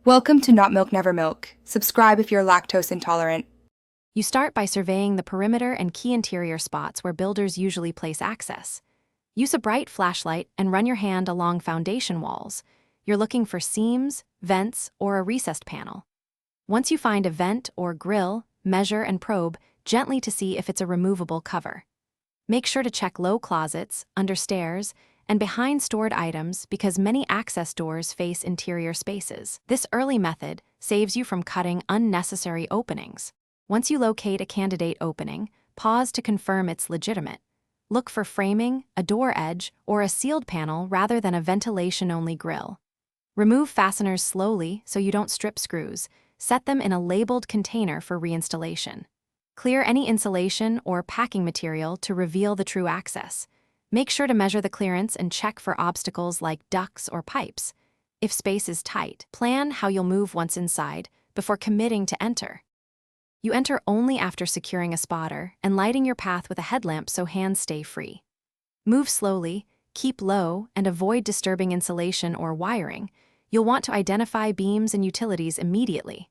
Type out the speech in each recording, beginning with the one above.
Welcome to Not Milk Never Milk. Subscribe if you're lactose intolerant. You start by surveying the perimeter and key interior spots where builders usually place access. Use a bright flashlight and run your hand along foundation walls. You're looking for seams, vents, or a recessed panel. Once you find a vent or grill, measure and probe gently to see if it's a removable cover. Make sure to check low closets, under stairs, and behind stored items because many access doors face interior spaces. This early method saves you from cutting unnecessary openings. Once you locate a candidate opening, pause to confirm it's legitimate. Look for framing, a door edge, or a sealed panel rather than a ventilation-only grill. Remove fasteners slowly so you don't strip screws. Set them in a labeled container for reinstallation. Clear any insulation or packing material to reveal the true access. Make sure to measure the clearance and check for obstacles like ducts or pipes. If space is tight, plan how you'll move once inside before committing to enter. You enter only after securing a spotter and lighting your path with a headlamp so hands stay free. Move slowly, keep low, and avoid disturbing insulation or wiring. You'll want to identify beams and utilities immediately.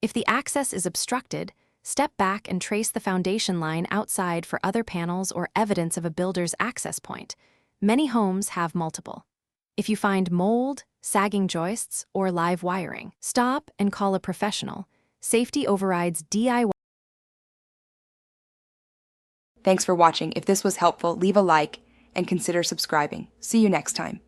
If the access is obstructed, step back and trace the foundation line outside for other panels or evidence of a builder's access point. Many homes have multiple. If you find mold, sagging joists, or live wiring, stop and call a professional. Safety overrides DIY. Thanks for watching. If this was helpful, leave a like and consider subscribing. See you next time.